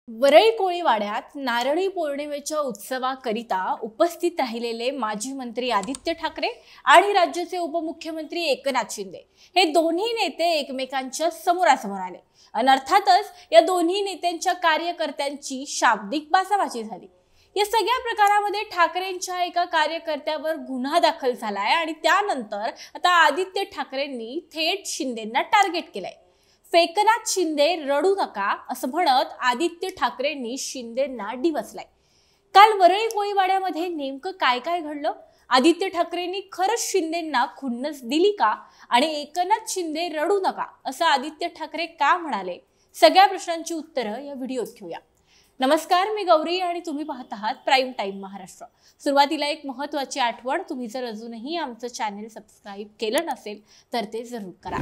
वरळी कोळीवाड्यात नारळी पौर्णिमेच्या उत्सवाकरिता उपस्थित राहिलेले माजी मंत्री आदित्य ठाकरे आणि राज्याचे उपमुख्यमंत्री एकनाथ शिंदे हे दोन्ही नेते एकमेकांच्या समोरासमोर आले आणि अर्थातच या दोन्ही नेत्यांच्या कार्यकर्त्यांची शाब्दिक बाचाबाची झाली। या सगळ्या प्रकारामध्ये ठाकरेंच्या एका कार्यकर्त्यावर गुन्हा दाखल झालाय आणि त्यानंतर आता आदित्य ठाकरेंनी थेट शिंदेंना टार्गेट केलंय। फेकनाथ शिंदे रडू नका असं म्हणत आदित्य ठाकरेंनी शिंदेंना डिवचलाय। काल वरळी कोळीवाड्यामध्ये नेमकं काय काय घडलं? आदित्य ठाकरेंनी खरंच शिंदेंना खुन्नस दिली का? आणि एकनाथ शिंदे रडू नका असं आदित्य ठाकरे का म्हणाले? सगळ्या प्रश्नांची उत्तरं या व्हिडिओत घेऊया। नमस्कार, मी गौरी आणि तुम्ही पाहत आहात प्राइम टाइम महाराष्ट्र। सुरुवातीला एक महत्त्वाची आठवण, तुम्ही जर अजूनही आमचं चॅनल सबस्क्राइब केलं नसेल तर ते जरूर करा।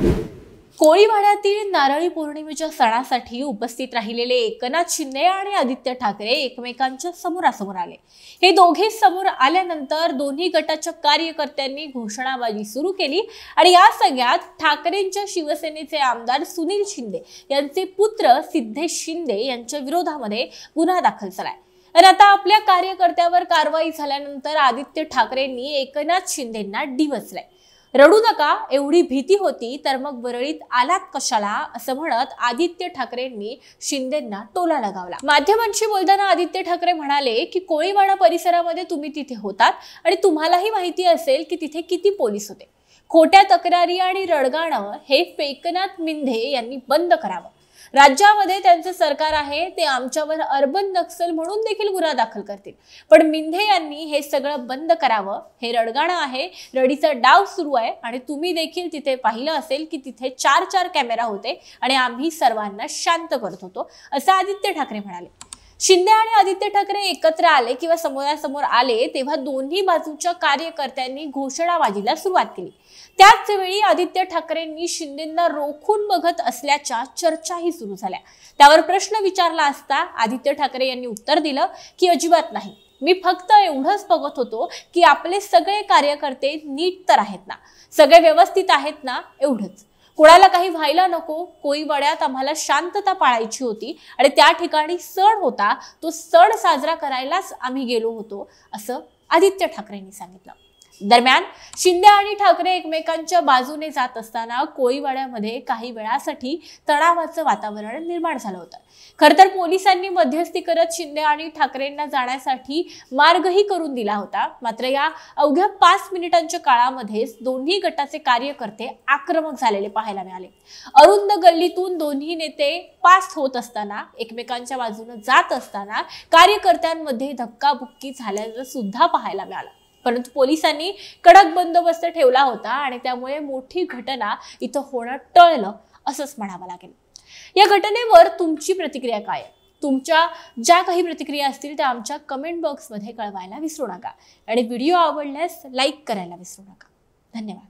कोळीवाड्यातील नारळी पौर्णिमेच्या सणासाठी उपस्थित राहिलेले एकनाथ शिंदे आणि आदित्य ठाकरे एकमेकांच्या समोरासमोर आले। हे दोघे समोर आल्यानंतर दोन्ही गटाच्या कार्यकर्त्यांनी घोषणाबाजी सुरू केली आणि या सगळ्यात ठाकरेंच्या शिवसेनेचे आमदार सुनील शिंदे यांचे पुत्र सिद्धेश शिंदे यांच्या विरोधामध्ये गुन्हा दाखल झालाय। आणि आता आपल्या कार्यकर्त्यावर कारवाई झाल्यानंतर आदित्य ठाकरेंनी एकनाथ शिंदेंना डिवचलंय। रडू नका एवढी भीती होती तर मग वरळीत आलात कशाला असं म्हणत आदित्य ठाकरेंनी शिंदेंना टोला लगावला। माध्यमांशी बोलताना आदित्य ठाकरे म्हणाले की कोळीवाडा परिसरामध्ये तुम्ही तिथे होतात आणि तुम्हालाही माहिती असेल की तिथे किती पोलीस होते। खोट्या तक्रारी आणि रडगाणं हे फेकनाथ मिंधे यांनी बंद करावं। राज्यामध्ये त्यांचं सरकार आहे, ते आमच्यावर अर्बन नक्सल म्हणून देखील गुन्हा दाखल करतील, पण मिंधे यांनी हे सगळं बंद करावं। हे रडगाणं आहे, रडीचा डाव सुरू आहे आणि तुम्ही देखील तिथे पाहिलं असेल की तिथे 4 कॅमेरा होते आणि आम्ही सर्वांना शांत करत होतो असं आदित्य ठाकरे म्हणाले। शिंदे आणि आदित्य ठाकरे एकत्र आले किंवा समोरासमोर आले तेव्हा दोन्ही बाजूच्या कार्यकर्त्यांनी घोषणाबाजीला सुरुवात केली। त्याच वेळी आदित्य ठाकरेंनी शिंदेंना रोखून बघत असल्याच्या चर्चाही सुरू झाल्या। त्यावर प्रश्न विचारला असता आदित्य ठाकरे यांनी उत्तर दिलं की अजिबात नाही, मी फक्त एवढंच बघत होतो की आपले सगळे कार्यकर्ते नीट तर आहेत ना, सगळे व्यवस्थित आहेत ना, एवढंच। कोणाला काही व्हायला नको, कोळीवाड्यात आम्हाला शांतता पाळायची होती आणि त्या ठिकाणी सण होता, तो सण साजरा करायलाच आम्ही गेलो होतो असं आदित्य ठाकरेंनी सांगितलं। दरम्यान शिंदे आणि ठाकरे एकमेकांच्या बाजूने जात असताना कोळीवाड्यामध्ये काही वेळासाठी तणावाचं वातावरण निर्माण झालं होतं। खरं तर पोलिसांनी मध्यस्थी करत शिंदे आणि ठाकरेंना जाण्यासाठी मार्गही करून दिला होता, मात्र या अवघ्या 5 मिनिटांच्या काळामध्येच दोन्ही गटाचे कार्यकर्ते आक्रमक झालेले पाहायला मिळाले। अरुंद गल्लीतून दोन्ही नेते पास होत असताना, एकमेकांच्या बाजूने जात असताना कार्यकर्त्यांमध्ये धक्काबुक्की झाल्याचं सुद्धा पाहायला मिळालं, परंतु पोलिसांनी कडक बंदोबस्त ठेवला होता आणि त्यामुळे मोठी घटना इथं होणं टळलं असंच म्हणावं लागेल। या घटनेवर तुमची प्रतिक्रिया काय आहे? तुमच्या ज्या काही प्रतिक्रिया असतील त्या आमच्या कमेंट बॉक्समध्ये कळवायला विसरू नका आणि व्हिडिओ आवडल्यास लाईक करायला विसरू नका। धन्यवाद।